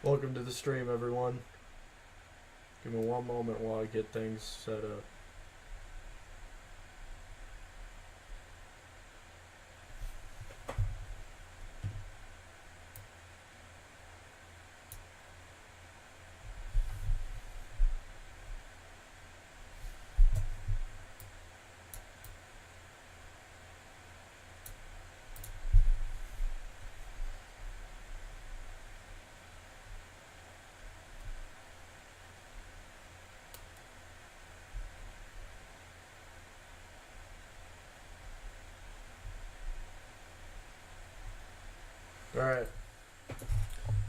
Welcome to the stream, everyone. Give me one moment while I get things set up. Alright.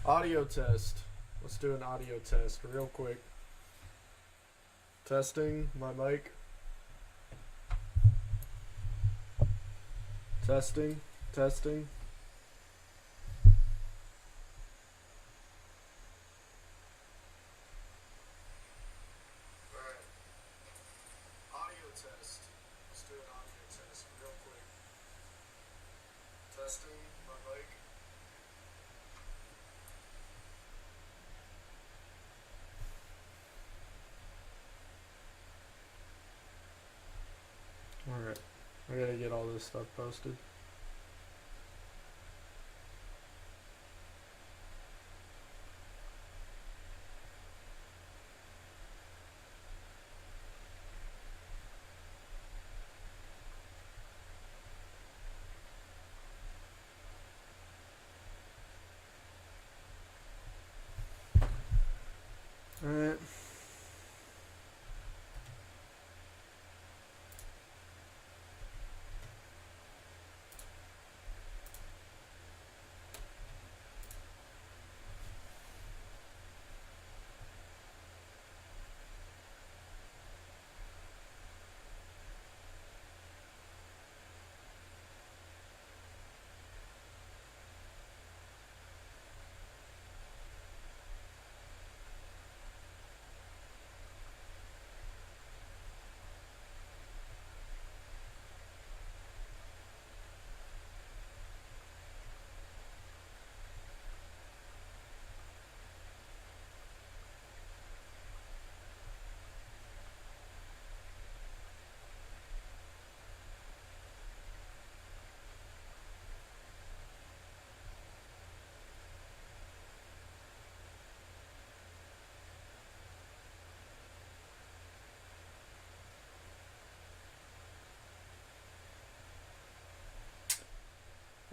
Audio test. Let's do an audio test real quick. Testing my mic. Testing. Testing. Alright. Audio test. Let's do an audio test real quick. Testing my mic. Alright, I gotta get all this stuff posted. Alright.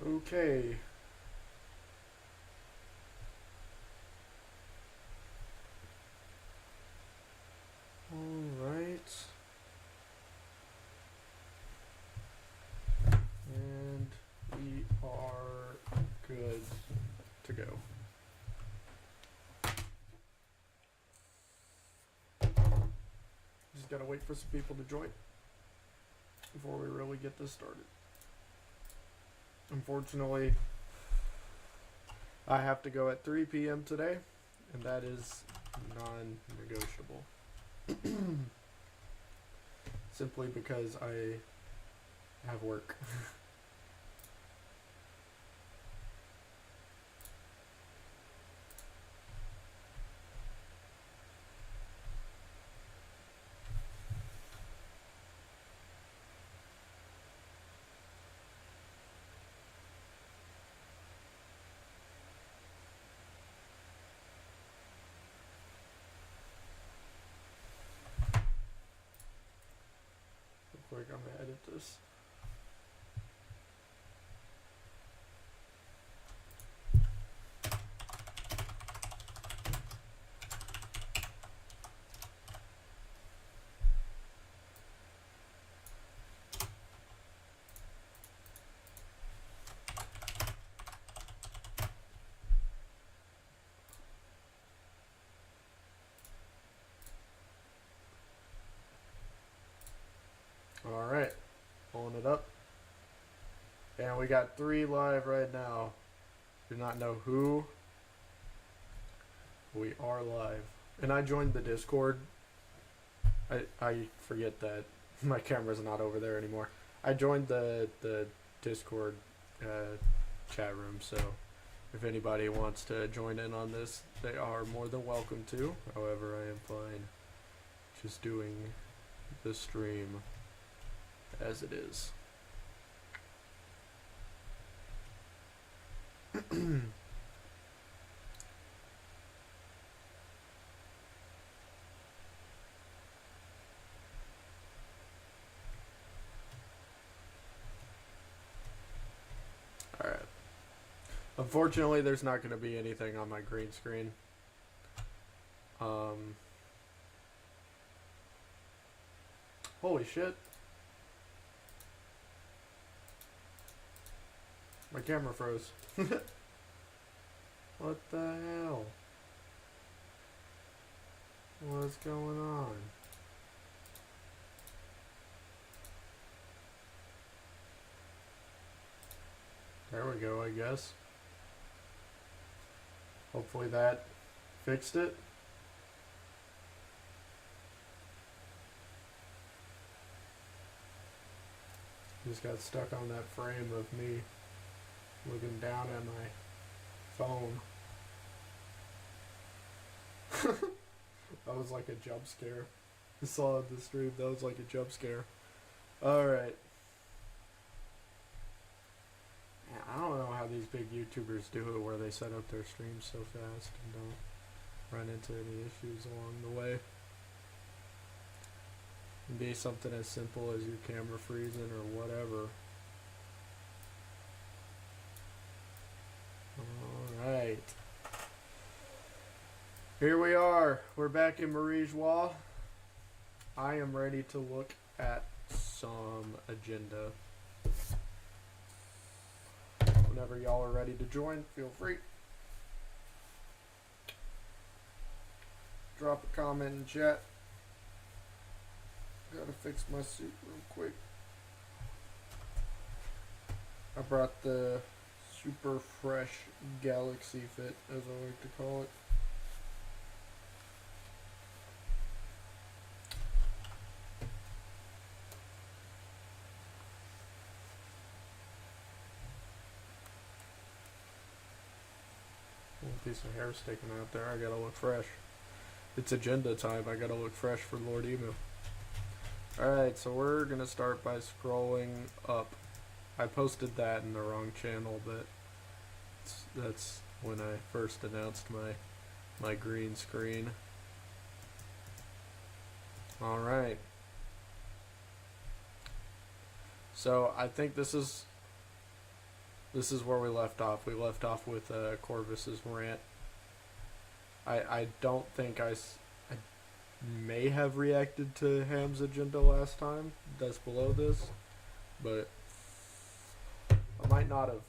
Okay. Alright. And we are good to go. Just gotta wait for some people to join before we really get this started. Unfortunately, I have to go at 3 p.m. today, and that is non-negotiable. Simply because I have work. Quick, I'm gonna edit this. Alright, pulling it up. And we got 3 live right now. Do not know who. We are live. And I joined the Discord. I forget that my camera's not over there anymore. I joined the Discord chat room, so If anybody wants to join in on this, they are more than welcome to. However, I am fine just doing the stream as it is. Alright. Unfortunately, there's not going to be anything on my green screen. Holy shit. My camera froze. What the hell? What's going on? There we go, I guess. Hopefully that fixed it. Just got stuck on that frame of me looking down at my phone. That was like a jump scare. I saw the stream, that was like a jump scare. Alright. I don't know how these big YouTubers do it where they set up their streams so fast and don't run into any issues along the way. It can be something as simple as your camera freezing or whatever. Alright. Here we are. We're back in Marie Joie. I am ready to look at some agenda. Whenever y'all are ready to join, feel free. Drop a comment in chat. Gotta fix my suit real quick. I brought the super fresh Galaxy Fit, as I like to call it. Piece of hair sticking out there. I gotta look fresh. It's agenda time. I gotta look fresh for Lord Emu. Alright, so we're gonna start by scrolling up. I posted that in the wrong channel, but that's when I first announced my green screen. Alright. So I think this is where we left off. We left off with Corvus's rant. I don't think I may have reacted to Ham's agenda last time. That's below this. But I might not have.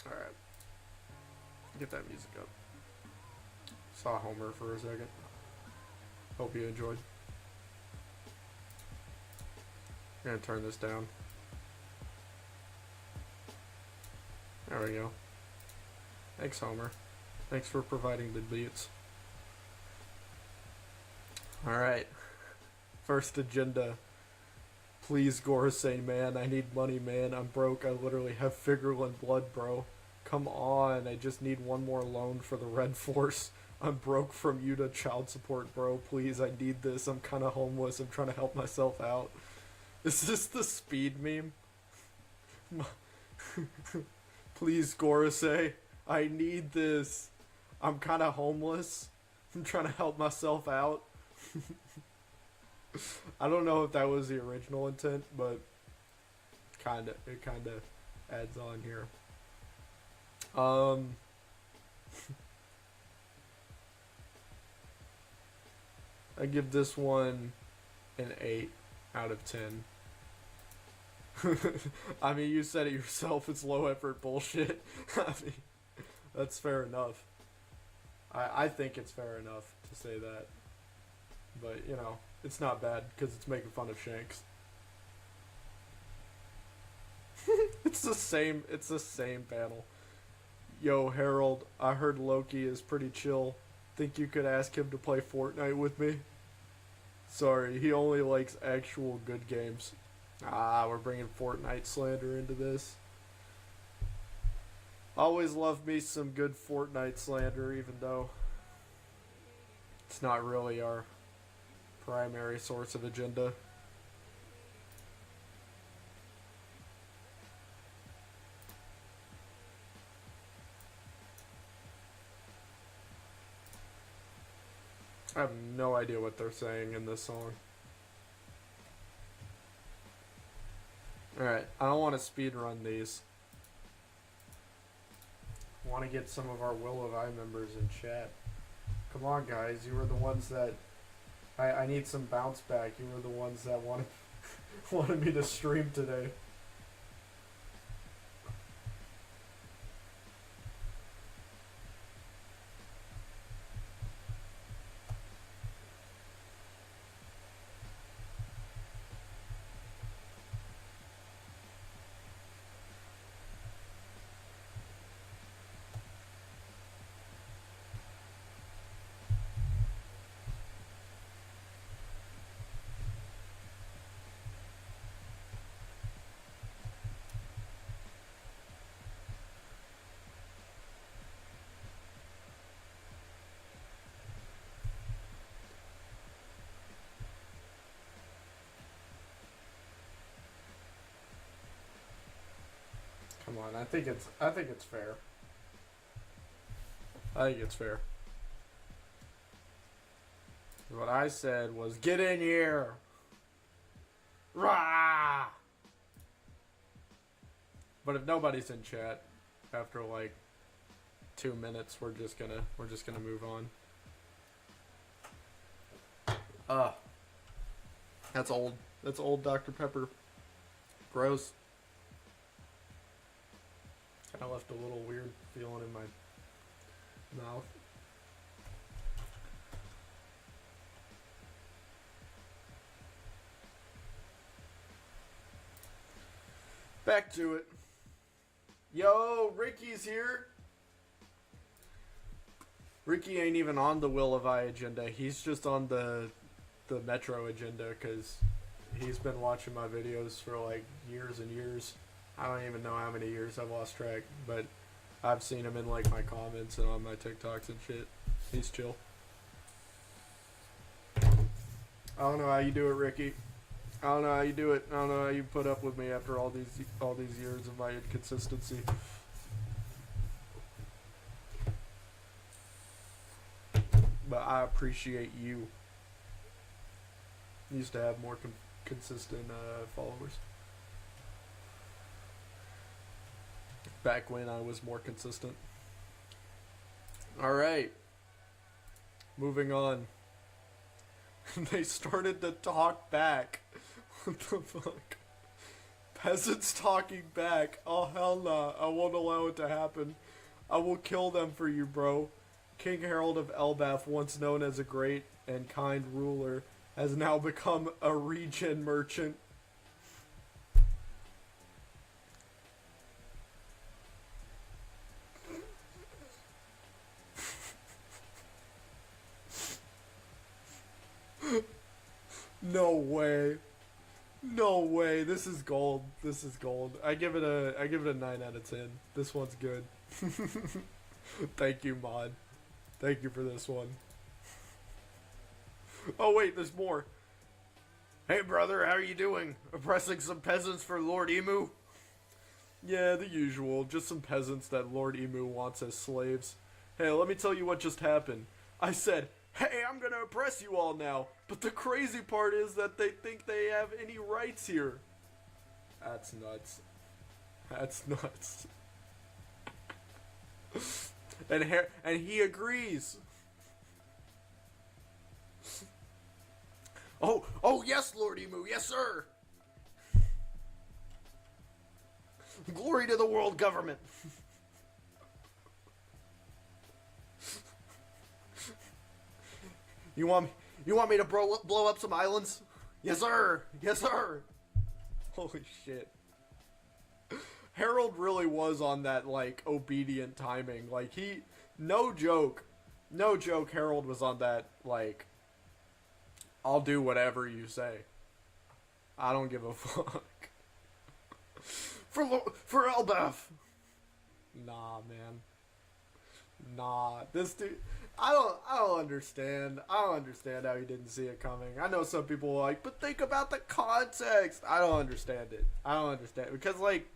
Alright. Get that music up. Saw Homer for a second. Hope you enjoyed. I'm gonna turn this down. There we go. Thanks, Homer. Thanks for providing the beats. Alright. First agenda. Please, Gorosei, man. I need money, man. I'm broke. I literally have Figureland blood, bro. Come on. I just need one more loan for the Red Force. I'm broke from Yuta child support, bro. Please, I need this. I'm kind of homeless. I'm trying to help myself out. Is this the speed meme? Please, Gorosei, I need this. I'm kind of homeless. I'm trying to help myself out. I don't know if that was the original intent, but it kind of adds on here. I give this one an 8 out of 10. I mean, you said it yourself, it's low effort bullshit. I mean, that's fair enough. I think it's fair enough to say that. But, you know, it's not bad because it's making fun of Shanks. It's the same panel. Yo, Harold, I heard Loki is pretty chill. Think you could ask him to play Fortnite with me? Sorry, he only likes actual good games. Ah, we're bringing Fortnite slander into this. Always love me some good Fortnite slander, even though it's not really our primary source of agenda. I have no idea what they're saying in this song. Alright, I don't want to speedrun these. I want to get some of our Will of I members in chat. Come on, guys. You were the ones that... I need some bounce back. You were the ones that wanted me to stream today. Come on, I think it's fair. I think it's fair. What I said was, get in here! Rah! But if nobody's in chat after like 2 minutes, we're just gonna move on. That's old. That's old Dr. Pepper. Gross. Kinda left a little weird feeling in my mouth. Back to it. Yo, Ricky's here. Ricky ain't even on the Will of I agenda. He's just on the Metro agenda because he's been watching my videos for like years and years. I don't even know how many years. I've lost track, but I've seen him in like my comments and on my TikToks and shit. He's chill. I don't know how you do it, Ricky. I don't know how you do it. I don't know how you put up with me after all these years of my inconsistency. But I appreciate you. Used to have more consistent followers. Back when I was more consistent. Alright. Moving on. They started to talk back. What the fuck? Peasants talking back. Oh hell nah. I won't allow it to happen. I will kill them for you, bro. King Harold of Elbaf, once known as a great and kind ruler, has now become a regen merchant. No way. No way. This is gold. This is gold. I give it a 9 out of 10. This one's good. Thank you, mod. Thank you for this one. Oh wait, there's more. Hey brother, how are you doing? Oppressing some peasants for Lord Emu? Yeah, the usual. Just some peasants that Lord Emu wants as slaves. Hey, let me tell you what just happened. I said, hey, I'm gonna oppress you all now. But the crazy part is that they think they have any rights here. That's nuts. That's nuts. And he agrees. Oh yes, Lord Emu, yes sir. Glory to the world government. You want me to blow up some islands? Yes sir. Yes sir. Holy shit. Harold really was on that, like, obedient timing. Like, no joke, Harold was on that, like, I'll do whatever you say. I don't give a fuck. For Elbaf. Nah, man. Nah, this dude. I don't understand. I don't understand how he didn't see it coming. I know some people are like, but think about the context. I don't understand it. I don't understand it. Because like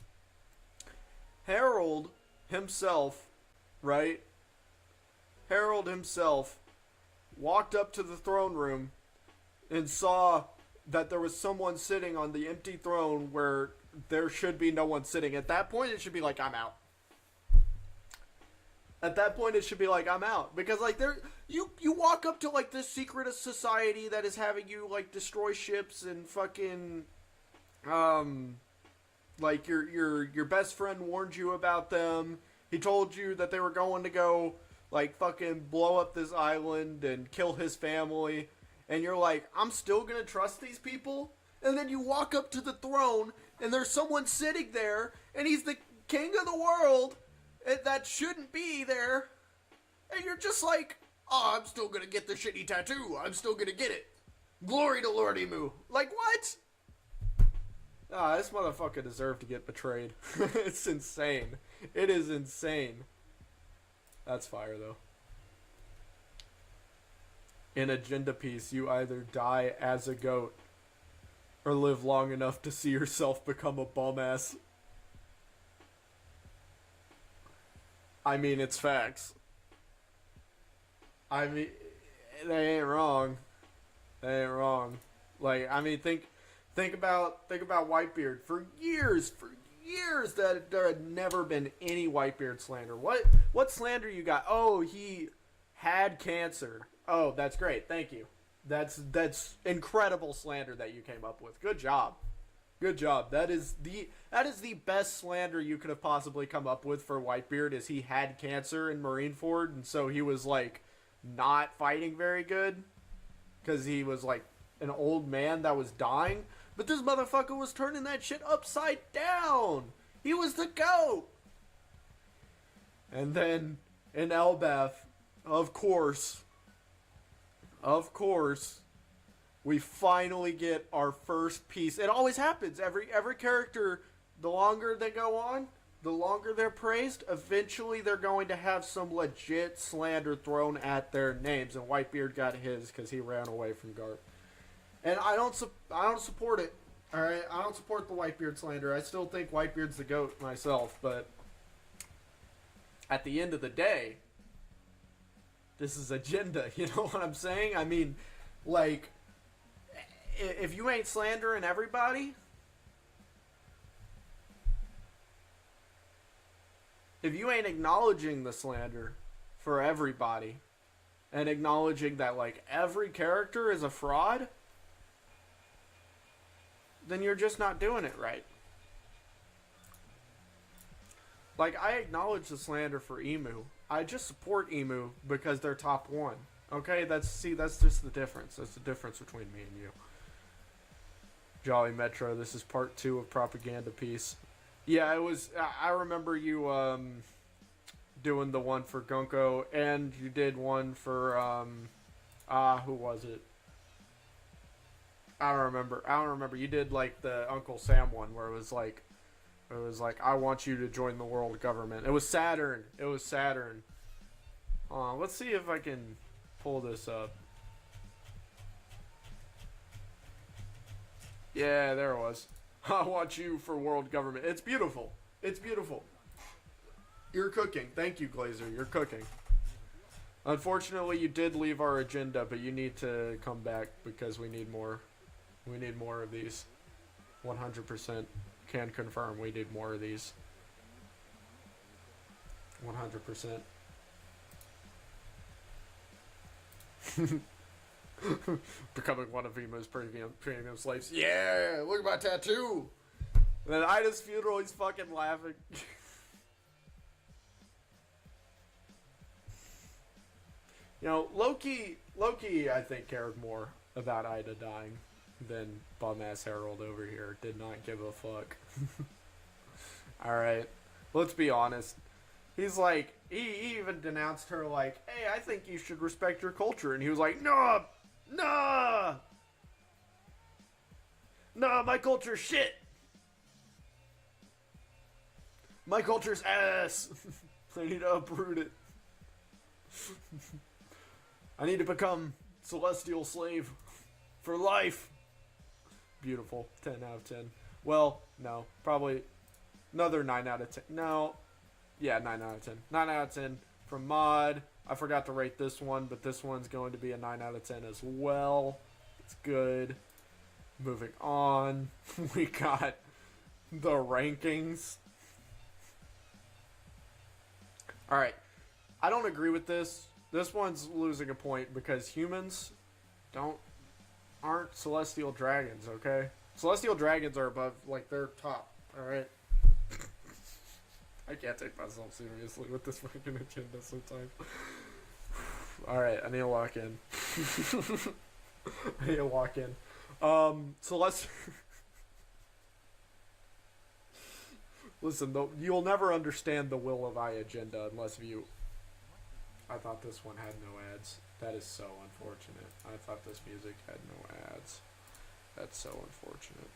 Harold himself, right? Harold himself walked up to the throne room and saw that there was someone sitting on the empty throne where there should be no one sitting. At that point, it should be like, I'm out. At that point, it should be like, I'm out. Because, like, you walk up to, like, this secret society that is having you, like, destroy ships and fucking, like, your best friend warned you about them. He told you that they were going to go, like, fucking blow up this island and kill his family. And you're like, I'm still gonna trust these people? And then you walk up to the throne, and there's someone sitting there, and he's the king of the world, that shouldn't be there, and you're just like, oh, I'm still gonna get the shitty tattoo. I'm still gonna get it. Glory to Lordy Moo. Like, what? Ah, this motherfucker deserved to get betrayed. It's insane. It is insane. That's fire, though. In Agenda Piece, you either die as a goat or live long enough to see yourself become a bum ass. I mean, it's facts. I mean, they ain't wrong. They ain't wrong. Like, I mean, think about Whitebeard. For years, that there had never been any Whitebeard slander. What slander you got? Oh, he had cancer. Oh, that's great. Thank you. That's incredible slander that you came up with. Good job. Good job. That is the best slander you could have possibly come up with for Whitebeard. Is he had cancer in Marineford, and so he was like not fighting very good because he was like an old man that was dying. But this motherfucker was turning that shit upside down. He was the GOAT. And then in Elbaf, of course, we finally get our first piece. It always happens. Every character, the longer they go on, the longer they're praised, eventually they're going to have some legit slander thrown at their names. And Whitebeard got his because he ran away from Garp. And I don't support it. All right, I don't support the Whitebeard slander. I still think Whitebeard's the GOAT myself. But at the end of the day, this is Agenda. You know what I'm saying? I mean, like, if you ain't slandering everybody, if you ain't acknowledging the slander for everybody and acknowledging that, like, every character is a fraud, then you're just not doing it right. Like, I acknowledge the slander for Emu. I just support Emu because they're top one. Okay, that's just the difference. That's the difference between me and you. Jolly Metro, this is part 2 of Propaganda Piece. Yeah, it was. I remember you doing the one for Gunko, and you did one for who was it? I don't remember. You did like the Uncle Sam one where it was like, I want you to join the world government. It was Saturn. Let's see if I can pull this up. Yeah, there it was. I want you for world government. It's beautiful. You're cooking. Thank you, Glazer. You're cooking. Unfortunately, you did leave our agenda, but you need to come back because we need more. We need more of these. 100% can confirm we need more of these. 100%. Becoming one of Emu's premium slaves. Yeah, look at my tattoo. And then Ida's funeral, he's fucking laughing. You know, Loki, I think, cared more about Ida dying than bum-ass Harold over here. Did not give a fuck. Alright, let's be honest. He's like, he even denounced her like, hey, I think you should respect your culture. And he was like, nah, my culture's shit. My culture's ass. I need to uproot it. I need to become celestial slave for life. Beautiful. 10 out of 10. Well, no. Probably another 9 out of 10. No. Yeah, 9 out of 10. 9 out of 10 from Mod. I forgot to rate this one, but this one's going to be a 9 out of 10 as well. It's good. Moving on. We got the rankings. Alright. I don't agree with this. This one's losing a point because humans aren't celestial dragons, okay? Celestial dragons are above, like, they're top, alright? I can't take myself seriously with this fucking agenda sometimes. Alright, I need to lock in. I need to lock in. So let's... Listen, you'll never understand the Will of I agenda unless you... I thought this one had no ads. That is so unfortunate. I thought this music had no ads. That's so unfortunate.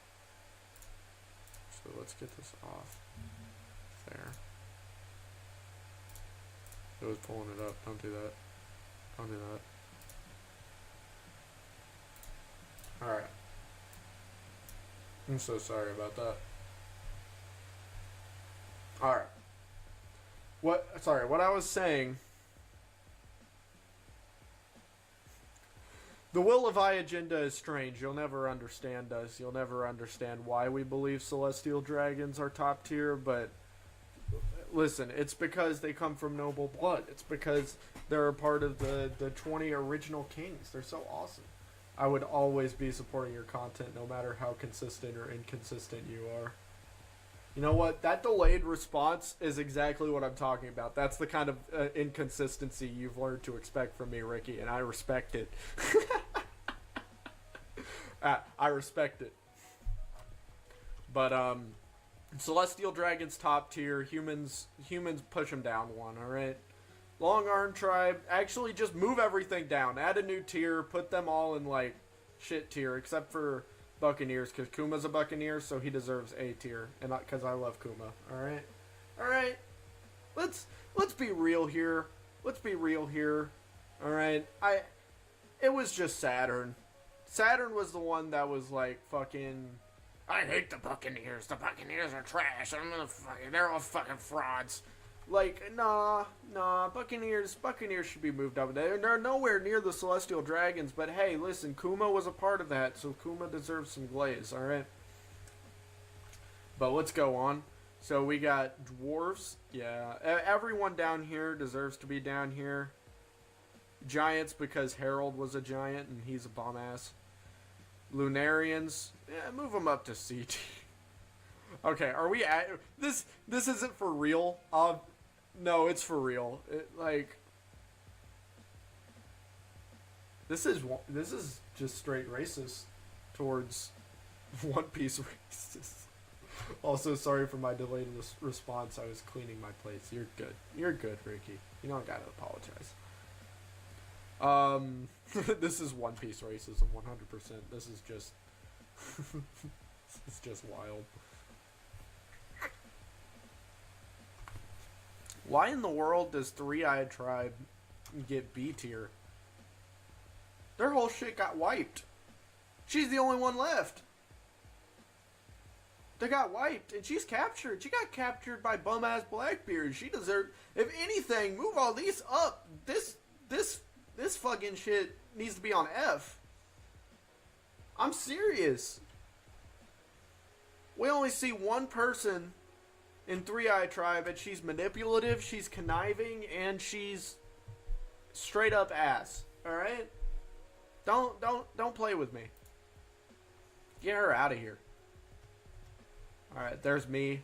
So let's get this off. There. It was pulling it up. Don't do that. Don't do that. Alright. I'm so sorry about that. Alright. What I was saying... The Will of I agenda is strange. You'll never understand us. You'll never understand why we believe celestial dragons are top tier, but listen, it's because they come from noble blood. It's because they're a part of the 20 original kings. They're so awesome. I would always be supporting your content no matter how consistent or inconsistent you are. You know what? That delayed response is exactly what I'm talking about. That's the kind of inconsistency you've learned to expect from me, Ricky, and I respect it. I respect it. But, Celestial Dragons top tier. Humans push them down one, alright? Long Arm Tribe, actually just move everything down. Add a new tier. Put them all in, like, shit tier, except for Buccaneers, because Kuma's a Buccaneer, so he deserves A tier, and because I love Kuma. All right. Let's be real here. All right. It was just Saturn. Saturn was the one that was like fucking. I hate the Buccaneers. The Buccaneers are trash. They're all fucking frauds. Like, nah, Buccaneers should be moved up. They're nowhere near the Celestial Dragons, but hey, listen, Kuma was a part of that, so Kuma deserves some glaze, alright? But let's go on. So we got dwarves, yeah. Everyone down here deserves to be down here. Giants, because Harold was a giant, and he's a bum-ass. Lunarians, yeah, move them up to C tier. Okay, are we at... This isn't for real. No, it's for real. This is just straight racist towards One Piece racists. Also, sorry for my delayed response. I was cleaning my plates. You're good. You're good, Ricky. You don't gotta apologize. This is One Piece racism, 100%. This is just... this is just wild. Why in the world does Three-Eyed Tribe get B tier? Their whole shit got wiped. She's the only one left. They got wiped, and she's captured. She got captured by bum-ass Blackbeard. She deserved... If anything, move all these up. This fucking shit needs to be on F. I'm serious. We only see one person in Three-Eyed Tribe, and she's manipulative, she's conniving, and she's straight up ass. Alright? Don't play with me. Get her out of here. Alright, there's me.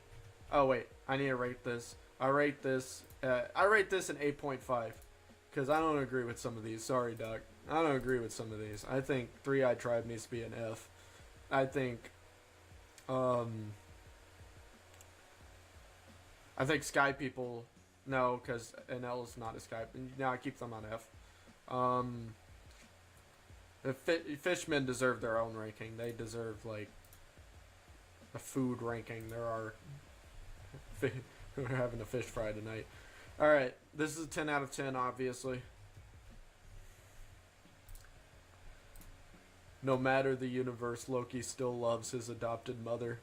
Oh wait, I need to rate this. I rate this an 8.5. Because I don't agree with some of these. Sorry, Doc. I don't agree with some of these. I think Three-Eyed Tribe needs to be an F. I think Sky People, no, because NL is not a Sky. No, I keep them on F. The Fishmen deserve their own ranking. They deserve, like, a food ranking. There are We're having a fish fry tonight. Alright, this is a 10 out of 10, obviously. No matter the universe, Loki still loves his adopted mother.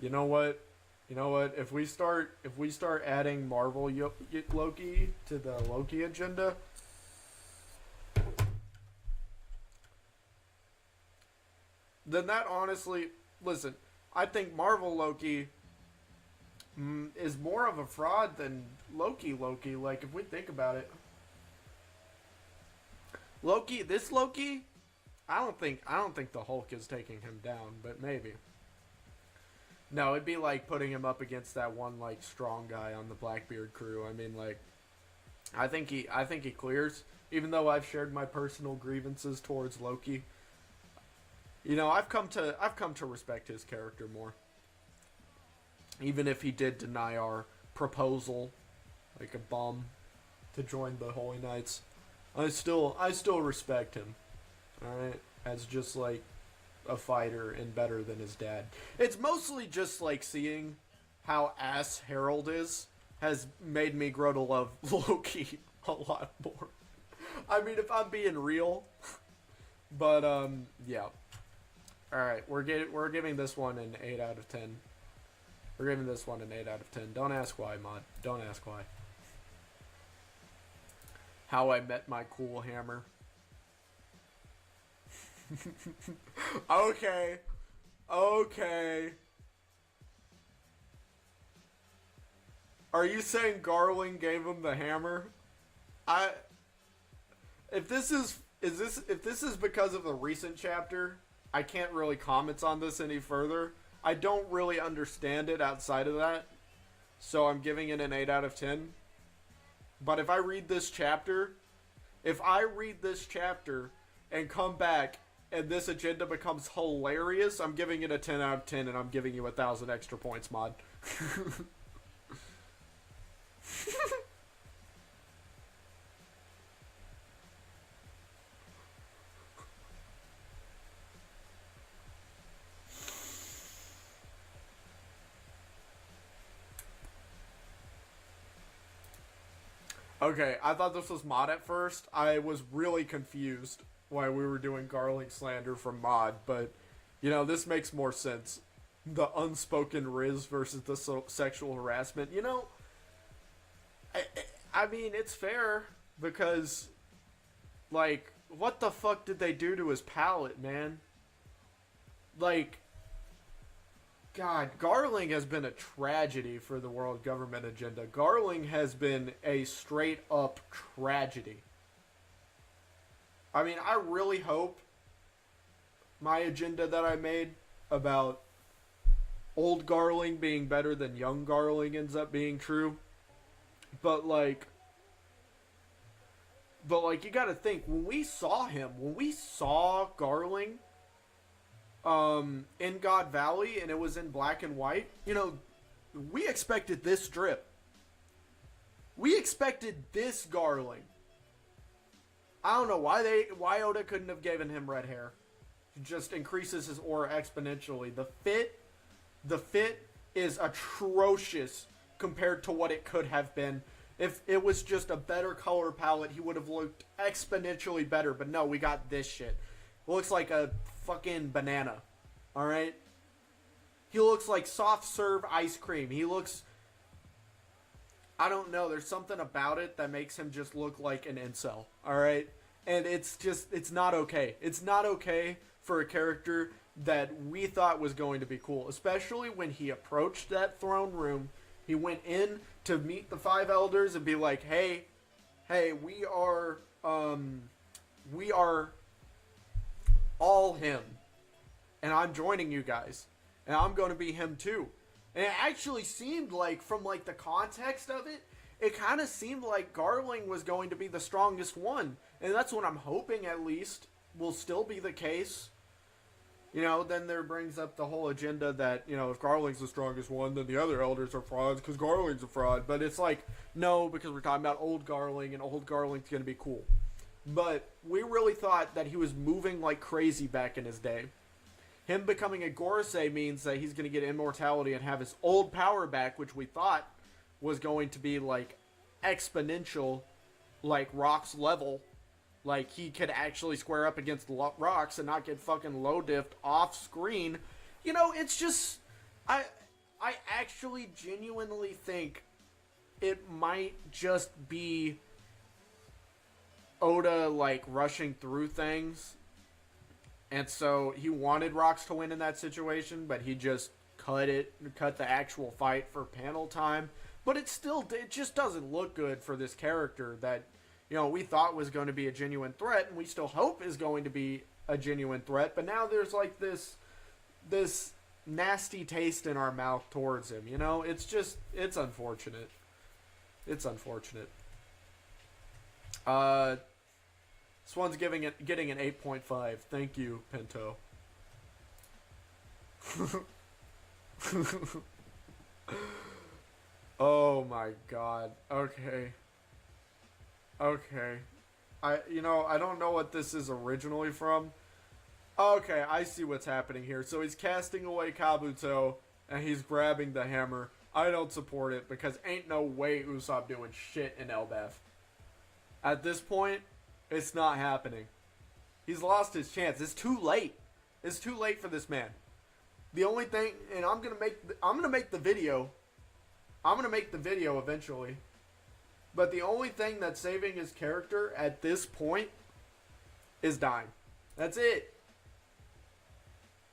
You know what? You know what? If we start adding Marvel Loki to the Loki agenda, then that honestly, listen, I think Marvel Loki is more of a fraud than Loki. Like, if we think about it, this Loki, I don't think the Hulk is taking him down, but maybe. No, it'd be like putting him up against that one like strong guy on the Blackbeard crew. I mean, like, I think he clears. Even though I've shared my personal grievances towards Loki, you know, I've come to respect his character more. Even if he did deny our proposal, like a bum, to join the Holy Knights, I still respect him. All right, as just like a fighter and better than his dad. It's mostly just like seeing how ass Harold is has made me grow to love Loki a lot more. I mean, if I'm being real, but yeah. All right, we're giving this one an 8 out of 10. We're giving this one an 8 out of 10. Don't ask why, mod. Don't ask why. How I Met My Cool Hammer. Okay. Are you saying Garling gave him the hammer? If this is because of the recent chapter, I can't really comment on this any further. I don't really understand it outside of that, so I'm giving it an 8 out of 10. But if I read this chapter and come back and this agenda becomes hilarious, I'm giving it a 10 out of 10, and I'm giving you 1,000 extra points, mod. Okay, I thought this was mod at first. I was really confused why we were doing Garling slander from mod, but, you know, this makes more sense. The unspoken Riz versus the sexual harassment. You know, I mean, it's fair, because, like, what the fuck did they do to his palate, man? Like, God, Garling has been a tragedy for the world government agenda. Garling has been a straight up tragedy. I mean, I really hope my agenda that I made about old Garling being better than young Garling ends up being true. But like, you gotta think, when we saw Garling in God Valley, and it was in black and white, you know, we expected this drip. We expected this Garling. I don't know why Oda couldn't have given him red hair. It just increases his aura exponentially. The fit is atrocious compared to what it could have been. If it was just a better color palette, he would have looked exponentially better. But no, we got this shit. Looks like a fucking banana. Alright? He looks like soft serve ice cream. He looks, I don't know, there's something about it that makes him just look like an incel. Alright? And it's not okay. It's not okay for a character that we thought was going to be cool. Especially when he approached that throne room. He went in to meet the 5 elders and be like, hey, we are all him. And I'm joining you guys. And I'm going to be him too. And it actually seemed like, from like the context of it, it kind of seemed like Garling was going to be the strongest one. And that's what I'm hoping, at least, will still be the case. You know, then there brings up the whole agenda that, you know, if Garling's the strongest one, then the other elders are frauds because Garling's a fraud. But it's like, no, because we're talking about old Garling, and old Garling's going to be cool. But we really thought that he was moving like crazy back in his day. him becoming a Gorosei means that he's going to get immortality and have his old power back, which we thought was going to be like exponential, like Rock's level. Like he could actually square up against Rocks and not get fucking low diffed off screen. You know, it's just I actually genuinely think it might just be Oda like rushing through things. And so he wanted Rocks to win in that situation, but he just cut the actual fight for panel time. But it just doesn't look good for this character that, you know, we thought was going to be a genuine threat, and we still hope is going to be a genuine threat. But now there's like this nasty taste in our mouth towards him. You know, it's unfortunate. It's unfortunate. This one's getting an 8.5. Thank you, Pinto. Oh my god. Okay. I don't know what this is originally from. Okay, I see what's happening here. So he's casting away Kabuto, and he's grabbing the hammer. I don't support it, because ain't no way Usopp doing shit in Elbaf. At this point, it's not happening. He's lost his chance. It's too late. It's too late for this man. The only thing, and I'm gonna make the video. I'm gonna make the video eventually. But the only thing that's saving his character at this point is dying. That's it.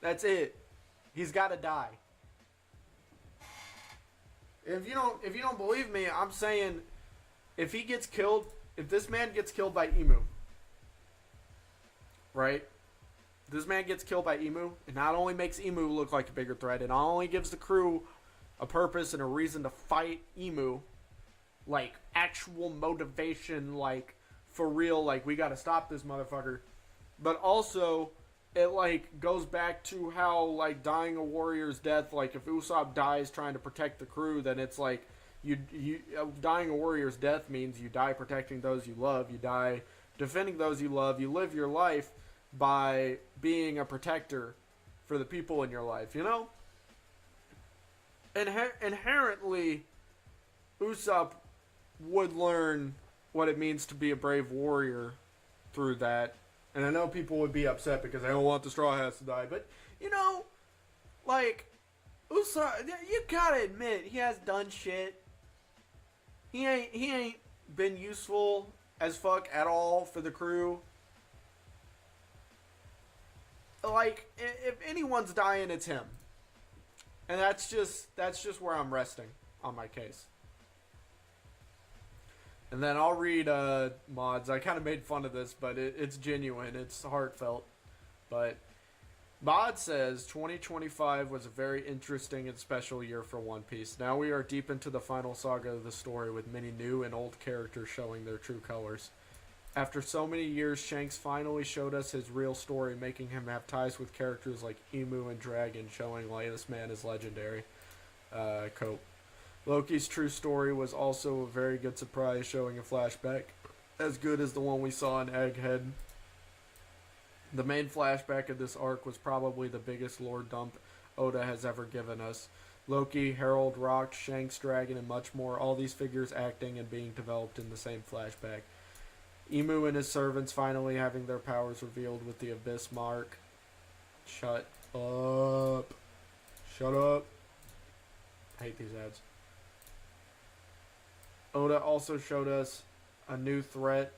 That's it. He's got to die. If you don't believe me, I'm saying if he gets killed, if this man gets killed by Imu, right? This man gets killed by Imu, it not only makes Imu look like a bigger threat, it not only gives the crew a purpose and a reason to fight Imu, like actual motivation, like for real, like we gotta stop this motherfucker, but also it like goes back to how like dying a warrior's death, like if Usopp dies trying to protect the crew, then it's like you dying a warrior's death means you die protecting those you love, you die defending those you love, you live your life by being a protector for the people in your life, you know? Inherently, Usopp would learn what it means to be a brave warrior through that. And I know people would be upset because they don't want the Straw Hats to die, but, you know, like, Usopp, you gotta admit, he has done shit. He ain't been useful as fuck at all for the crew. Like, if anyone's dying, it's him. And that's just where I'm resting on my case. And then I'll read mods. I kind of made fun of this, but it's genuine. It's heartfelt. But Mod says 2025 was a very interesting and special year for One Piece. Now we are deep into the final saga of the story, with many new and old characters showing their true colors. After so many years, Shanks finally showed us his real story, making him have ties with characters like Emu and Dragon, showing why this man is legendary. Cope. Loki's true story was also a very good surprise, showing a flashback as good as the one we saw in Egghead. The main flashback of this arc was probably the biggest lore dump Oda has ever given us. Loki, Herald, Rock, Shanks, Dragon, and much more, all these figures acting and being developed in the same flashback. Emu and his servants finally having their powers revealed with the Abyss Mark. Shut up. Shut up. I hate these ads. Oda also showed us a new threat.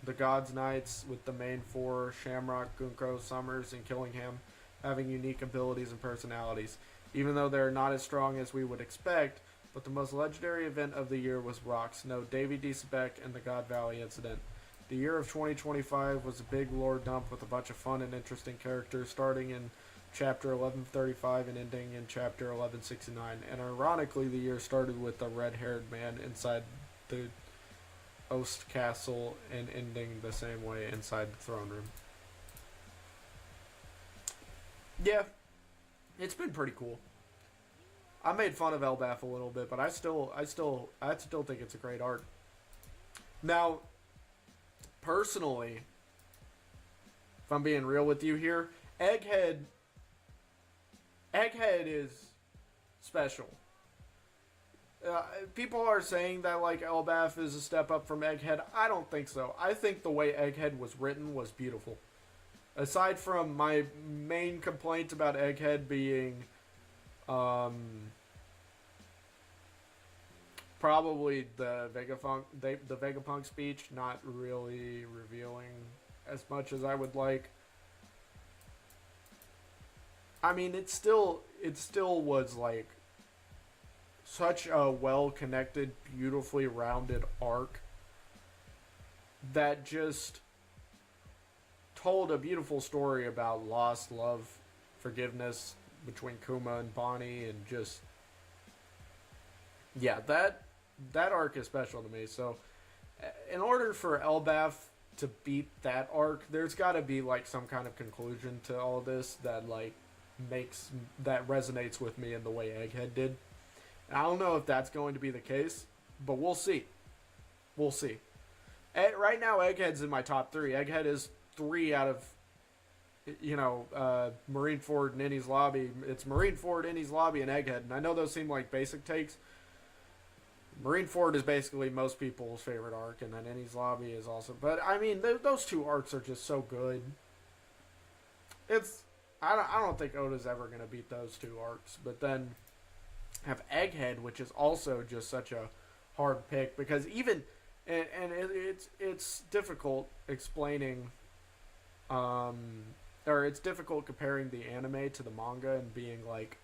The Gods Knights, with the main four, Shamrock, Gunko, Summers, and Killingham, having unique abilities and personalities. Even though they're not as strong as we would expect, but the most legendary event of the year was Rocks. No, Davy D. Sebek and the God Valley incident. The year of 2025 was a big lore dump with a bunch of fun and interesting characters, starting in Chapter 1135 and ending in Chapter 1169. And ironically, the year started with the red-haired man inside the Ost Castle and ending the same way inside the throne room. Yeah, it's been pretty cool. I made fun of Elbaf a little bit, but I still think it's a great art. Now, personally, If I'm being real with you here, Egghead is special. People are saying that like Elbaf is a step up from Egghead. I don't think so. I think the way Egghead was written was beautiful. Aside from my main complaint about Egghead being probably the Vegapunk speech, not really revealing as much as I would like. I mean, it still was like such a well-connected, beautifully rounded arc that just told a beautiful story about lost love, forgiveness between Kuma and Bonnie, and just yeah, that arc is special to me. So, in order for Elbaf to beat that arc, there's got to be like some kind of conclusion to all this that like that resonates with me in the way Egghead did. And I don't know if that's going to be the case, but we'll see. We'll see. Right now, Egghead's in my top 3. Egghead is 3 out of, Marineford and Enies Lobby. It's Marineford, Enies Lobby, and Egghead. And I know those seem like basic takes. Marineford is basically most people's favorite arc, and then Enies Lobby is also. But I mean, those 2 arcs are just so good. I don't think Oda's ever going to beat those 2 arcs. But then have Egghead, which is also just such a hard pick, because even it's difficult explaining, or it's difficult comparing the anime to the manga and being like,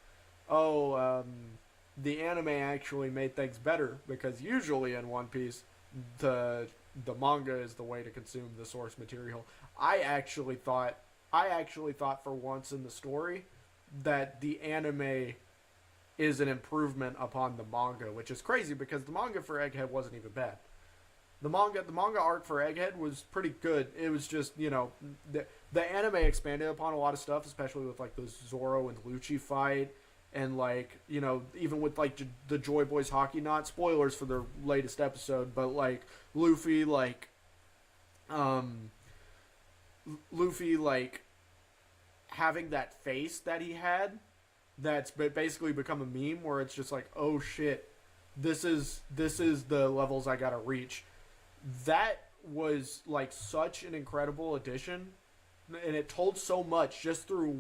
the anime actually made things better, because usually in One Piece the manga is the way to consume the source material. I actually thought for once in the story that the anime is an improvement upon the manga, which is crazy because the manga for Egghead wasn't even bad. The manga arc for Egghead was pretty good. It was just, the anime expanded upon a lot of stuff, especially with like the Zoro and Lucci fight, and like, even with like the Joy Boys hockey, not spoilers for their latest episode, but like Luffy having that face that he had, that's basically become a meme where it's just like, oh shit, this is the levels I gotta reach. That was like such an incredible addition, and it told so much just through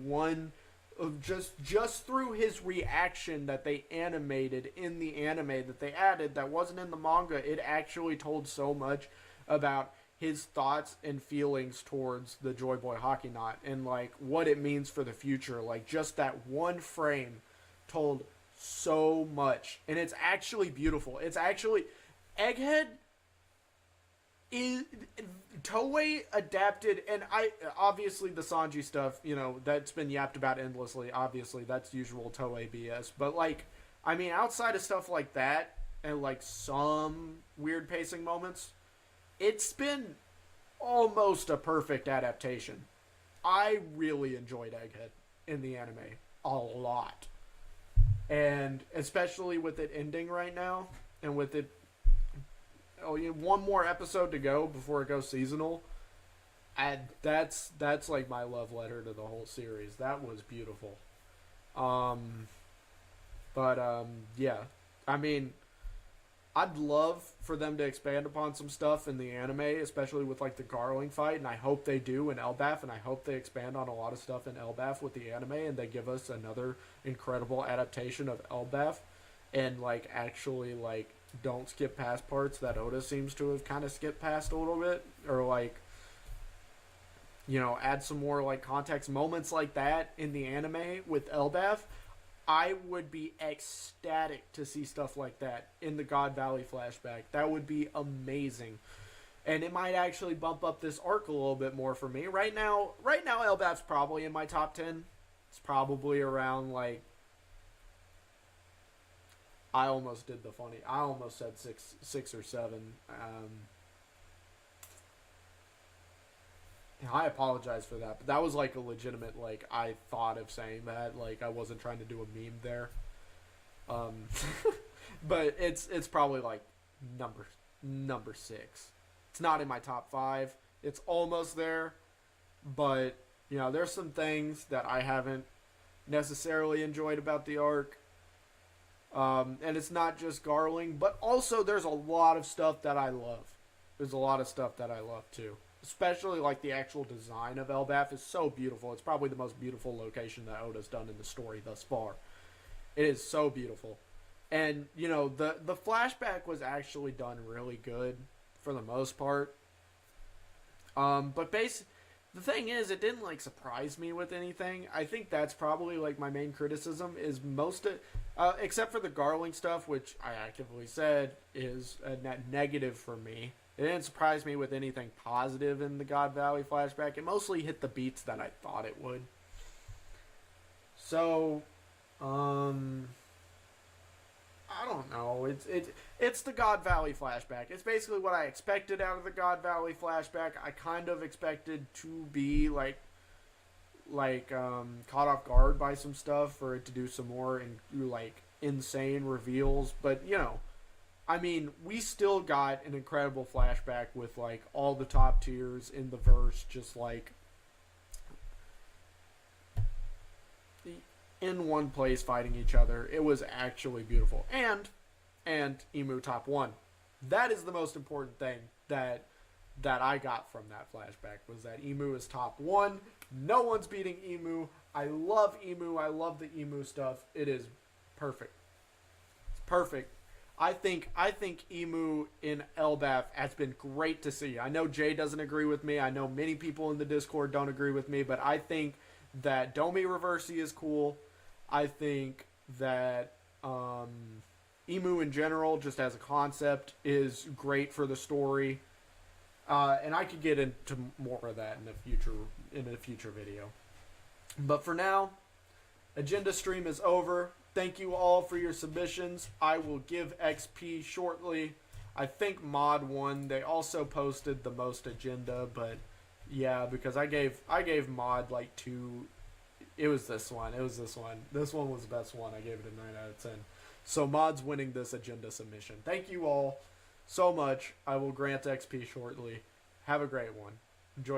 just through his reaction that they animated in the anime that they added that wasn't in the manga. It actually told so much about his thoughts and feelings towards the Joy Boy Hockey Knot and like what it means for the future. Like just that one frame told so much, and it's actually beautiful. It's actually Egghead is Toei adapted, and I obviously the Sanji stuff, that's been yapped about endlessly. Obviously, that's usual Toei BS. But like, I mean, outside of stuff like that and like some weird pacing moments, it's been almost a perfect adaptation. I really enjoyed Egghead in the anime a lot, and especially with it ending right now, and with it. One more episode to go before it goes seasonal. And that's like my love letter to the whole series. That was beautiful. Yeah. I mean, I'd love for them to expand upon some stuff in the anime, especially with like the Garling fight, and I hope they do in Elbaf, and I hope they expand on a lot of stuff in Elbaf with the anime, and they give us another incredible adaptation of Elbaf, and like actually like don't skip past parts that Oda seems to have kind of skipped past a little bit, or like, add some more like context moments like that in the anime with Elbaf. I would be ecstatic to see stuff like that in the God Valley flashback. That would be amazing. And it might actually bump up this arc a little bit more for me. Right now Elbaf's probably in my top 10. It's probably around like, I almost did the funny. I almost said six or 7. I apologize for that, but that was like a legitimate, like, I thought of saying that, like I wasn't trying to do a meme there. But it's probably like number 6. It's not in my top 5. It's almost there. but there's some things that I haven't necessarily enjoyed about the arc. And it's not just Garling, but also there's a lot of stuff that I love. There's a lot of stuff that I love too. Especially like the actual design of Elbaf is so beautiful. It's probably the most beautiful location that Oda's done in the story thus far. It is so beautiful. And the flashback was actually done really good for the most part. But the thing is, it didn't like surprise me with anything. I think that's probably like my main criticism is most of, except for the Garling stuff, which I actively said is a net negative for me. It didn't surprise me with anything positive in the God Valley flashback. It mostly hit the beats that I thought it would. So, I don't know. It's the God Valley flashback. It's basically what I expected out of the God Valley flashback. I kind of expected to be caught off guard by some stuff for it to do some more insane reveals, but I mean, we still got an incredible flashback with like all the top tiers in the verse just like in one place fighting each other. It was actually beautiful. And Emu top 1. That is the most important thing that I got from that flashback was that Emu is top 1. No one's beating Emu. I love Emu. I love the Emu stuff. It is perfect. It's perfect. I think Emu in Elbaf has been great to see. I know Jay doesn't agree with me. I know many people in the Discord don't agree with me, but I think that Domi Reversi is cool. I think that Emu in general, just as a concept, is great for the story. And I could get into more of that in a future video. But for now, Agenda Stream is over. Thank you all for your submissions. I will give XP shortly. I think Mod won. They also posted the most agenda, but yeah, because I gave Mod like 2. It was this one. This one was the best one. I gave it a 9 out of 10. So Mod's winning this agenda submission. Thank you all so much. I will grant XP shortly. Have a great one. Enjoy your